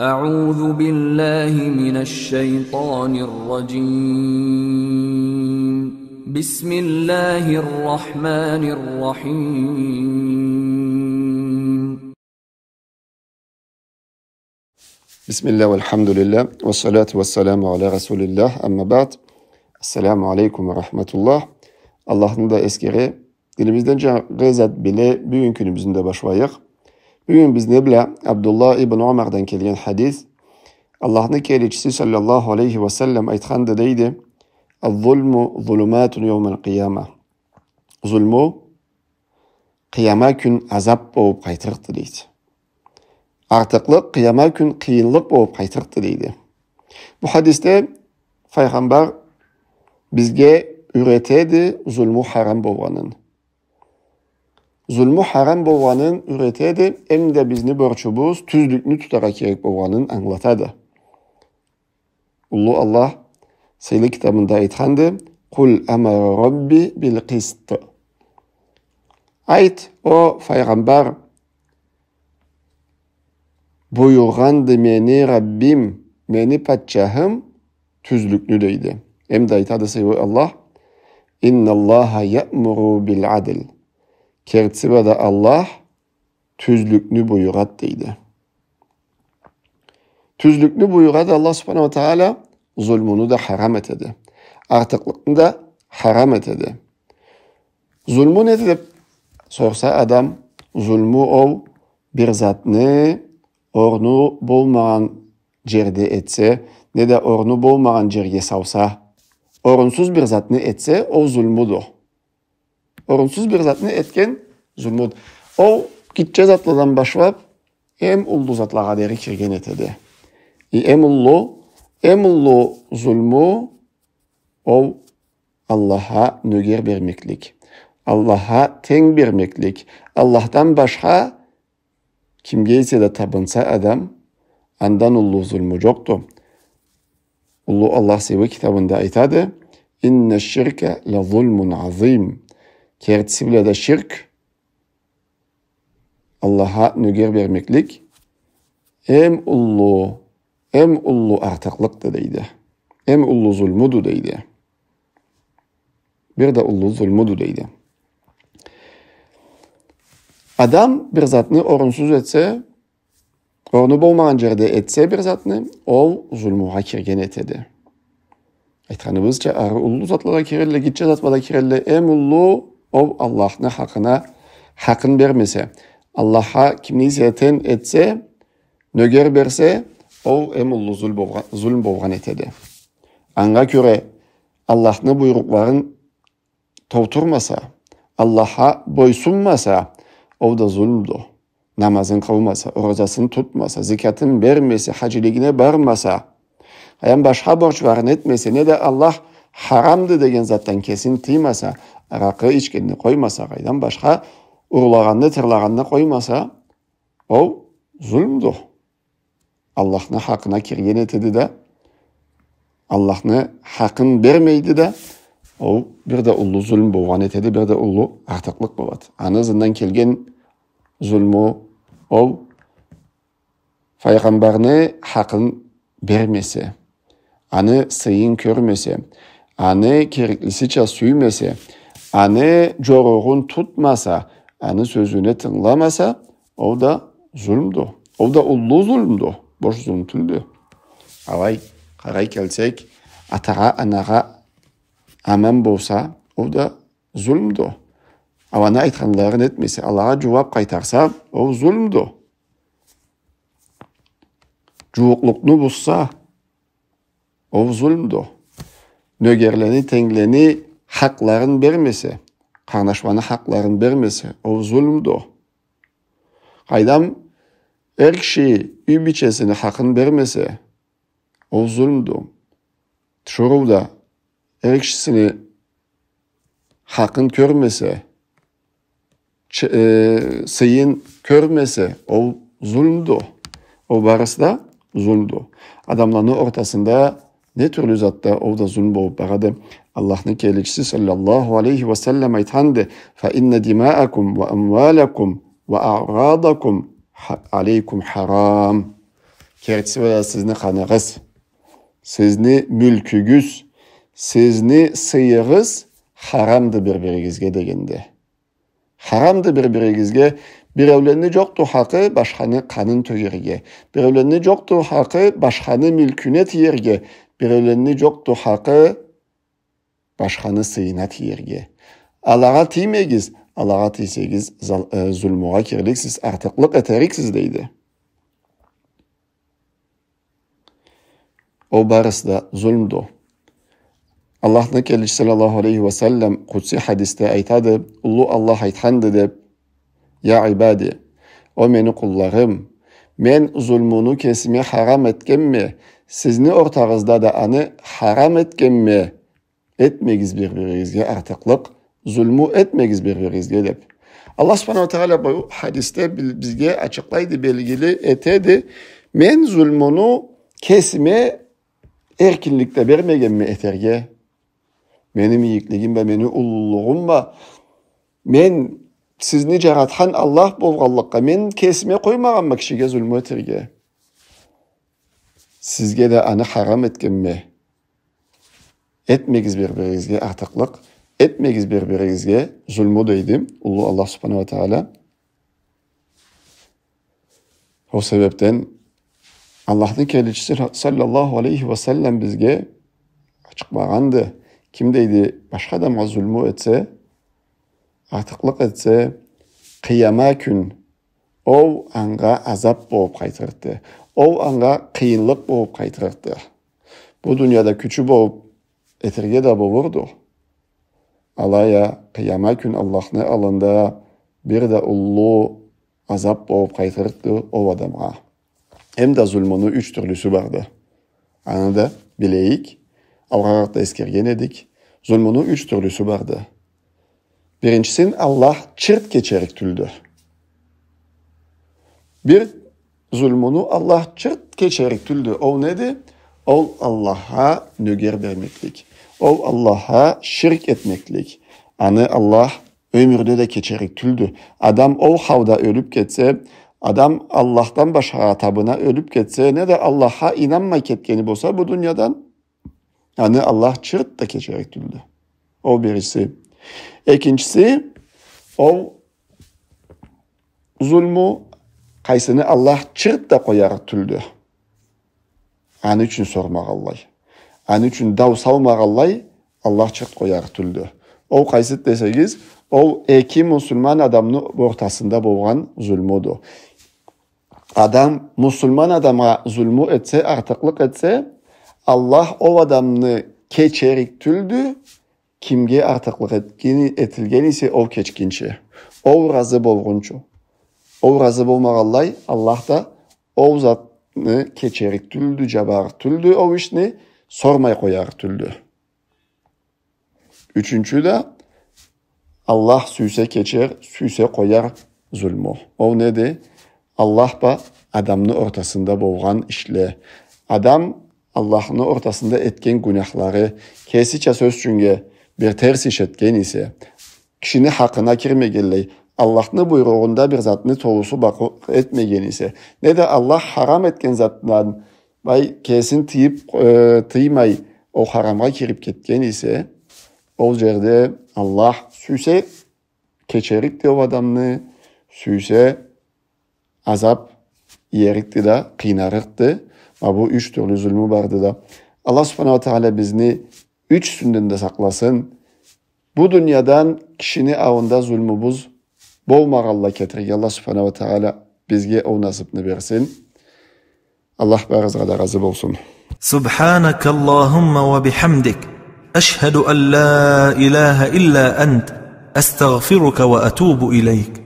أعوذ بالله من الشيطان الرجيم بسم الله الرحمن الرحيم بسم الله والحمد لله والصلاة والسلام على رسول الله أما بعد Esselamu Aleyküm ve Rahmetullah. Allah'ın da eskeri dilimizden gazet bile bugün günümüzde başlayıq. Bugün biz ne bile Abdullah ibn Umar'dan kelgen hadis Allah'ın kelçisi sallallahu aleyhi ve sellem aytqanda deydi: "Az-zulmu zulumatun yawmal qiyamah." Zulmu qiyama gün azap bolup qaytırıqtı deydi. Artıqlıq qiyama gün qiyinlik bolup qaytırıqtı deydi. Bu hadiste Peygamber bizge üretedi zulmü haram bolğanın. Zulmü haram bolğanın üretedi, hem de bizni borçubuz tüzlüknü tutara kerek bolğanın anlatadı. Ulu Allah sayılı kitabında aytqandı: "Kul amara rabbi bil qist." Ayt o Peygamber buyurgandı meni Rabbim, meni padşahım tüzlüknü deydi. Hem de aytadı sayılı Allah: "İnna Allaha ya'muru bil adl." Kertsibe de Allah tüzlüknü buyurat deydi. Tüzlüknü buyurat Allah subhanahu wa ta'ala zulmunu da haram etedi. Artıqlıqını da haram etedi. Zulmü ne deyip sorsa adam, zulmü ol bir zatını ornu bolmagan jerde etse, ne de ornu bolmagan jerge savsa, orunsuz bir zatını etse o zulmudur. Orunsuz bir zatını etken zulmud. O gitçe zatlardan başlayıp em ullu zatlara deri kirgen etedi. Em ullu zulmü o Allah'a nöger vermeklik. Allah'a ten vermeklik. Allah'tan başka kimge ise de tapınsa adam andan ullu zulmü yoktu. Ullu Allah sevi kitabında aytadı: "İnne şirke la zulmun azim." Kertisi bile de şirk Allah'a nöger vermeklik hem ullu artıqlıqtı deydi. Hem ullu zulmudu deydi. Bir de ullu zulmudu deydi. Adam bir zatını orunsuz etse, ornu bolmagan jerde etse bir zatını, o zulmuğa kirgen etedi. Aytqanыбызча, arı ullu zatlara kirelle, gitçe zatlara kirelle, hem ullu o Allah'ın hakkın vermese, Allah'a kimniyse ten etse, nöger berse, o emullu zulm bolğan etedi. Anga göre Allah'ın buyrukların tavturmasa, Allah'a boysunmasa, o da zulmdu. Namazın kılmasa, orucasını tutmasa, zikatın vermese, haciliğine barmasa, ayağın başka borçlarını etmese, ne de Allah haramdı degen zattan kesin tiymasa, arakı içkenini koymasa, aydan başka urlağanını, tırlağanını koymasa, o zulmdu. Allah'ın hakkına kirgen etedi de, Allah'ın hakkın vermeydi de, o bir de ullu zulm bolğan etedi, bir de ullu artıqlık bolat. Anızından kelgen zulmü o Peygamberini hakkın vermese, anı sayın körmese, anı kereklisiçe süymese, anı joruğun tutmasa, anı sözüne tınlamasa, o da zulmdu. O da ullu zulmdu. Boş zulmtüldü. Avay qaray kelsek, atağa anağa aman bolsa, o da zulmdu. Avana aytqanlaryny etmese, Allah'a cevap qaytarsa, o zulmdu. Juuqluknu buzsa, o zulmdu. Nögerleni, tengleni hakların vermese, qarnaşmanı hakların vermese, o zulmdu. Qaydam her kişi üy biçesini hakkın vermese, o zulmdu. Şuruvda her kişisini hakkın körmese, sayın körmese, o zulmdu. O barısı da zulmdu. Adamların ortasında ne türlü zatta o da zulm bolup baradı. Allah'ın kelçisi sallallahu aleyhi ve sellem aytqandı: "Fa inne dima'akum ve amwalakum ve a'radakum aleykum haram." Kertisi veya sizni kanığız, sizni mülkügüz, sizni sıyığız haramdı birbiringizge degende. Haramdı birbiringizge. Birevlerinin yoktu hakkı başkanı kanın töyerge. Birevlerinin yoktu hakkı başkanı mülküne tiyerge. Birevlerinin yoktu hakkı başkanı sıyına tiyerge. Allah'a tiymegiz, Allah'a tiysegiz zulmuğa kirliksiz, artıklık eteriksiz deydi. O barısı da zulmdu. Allah'ın kelişi sallallahu aleyhi ve sellem kutsi hadiste aytadı, Ulu Allah aythandı deb, ya ibadi, o meni kullarım, men zulmunu kesime haram etkenme, sizni ortağızda da anı haram etkenme, etmegiz birbirinizge artıklık, zulmü etmegiz birbirinizge deb. Allah subhanahu wa ta'ala bu hadiste bizge açıklaydı, belgili etedi, men zulmunu kesime erkinlikte vermegenme eterge, benim iyikligim ve meni ululuğum ve men sizni jarathan Allah bolğanlıqqa men kesme koymagan kişiге zulmü eterge. Sizge de anı haram etkenme. Etmegiz birbirinizge artıklık, etmegiz birbirinizge zulmü deydim. Ulu Allah subhanahu wa ta'ala. O sebepten Allah'ın kelişisi sallallahu aleyhi ve sellem bizge açıkmağandı. Kim deydi? Başka adama zulmü etse, artıklık etse, kıyama gün o anga azap boğup kaytırdı. O anga kıyınlık boğup kaytırdı. Bu dünyada küçü boğup etirge de boğurdu. Alaya kıyama gün Allah'ın alında bir de ulu azap boğup kaytırdı o adama. Hem de zulmünün 3 türlüsü vardı. Anı da bileyik, avrarakta eskergen edik. Zulmünün 3 türlüsü vardı. Birincisi Allah çırt geçerik tüldü. Bir zulmünü Allah çırt geçerik tüldü. O neydi? O Allah'a nöger vermeklik. O Allah'a şirk etmeklik. Anı Allah ömürde de geçerik tüldü. Adam o havda ölüp getse, adam Allah'tan başka tabına ölüp getse, ne de Allah'a inanma ketkeni bolsa bu dünyadan, yani Allah çırt da geçerik tüldü. O birisi. İkincisi, o zulmü kaysını Allah çırt da koyarak tüldü. Anı için sormak Allah. Anı için dav savmak Allah çırt koyarak tüldü. O kaysit desegiz, o iki Müslüman adamın ortasında boğan zulmüdü. Adam Müslüman adama zulmü etse, artıklık etse, Allah o adamını keçerik tüldü, kimge artıklık etilgen ise o keçkinçe. O razı bolğunçu. O razı bolmak Allah da o zatını keçerik tüldü, cabar tüldü, o işini sormay koyar tüldü. Üçüncü de Allah süse keçer, süse koyar zulmü. O nedir? Allah da adamın ortasında boğan işle. Adam Allah'ın ortasında etken günahları kesiçe söz çünkü bir ters iş etken ise kişinin hakkına girmegelley, Allah'ın buyruğunda bir zatını toğusu etmegen ise ne de Allah haram etken zatından kesin tıymay o harama girip ketken ise o yerde Allah süse keçerikti o adamını, süse azap yerikti de kıynarıktı. Ama bu 3 türlü zulmü vardı da. Allah subhanahu teala bizni 3 sünnende saklasın. Bu dünyadan kişinin avında zulmümüz bolmağalla getirgi. Allah subhanahu teala bizge o nasipni versin. Allah barizga da razı olsun. Subhanaka Allahumma ve bihamdik. Eşhedü en la ilahe illa ent. Estağfiruka ve etubu ileyk.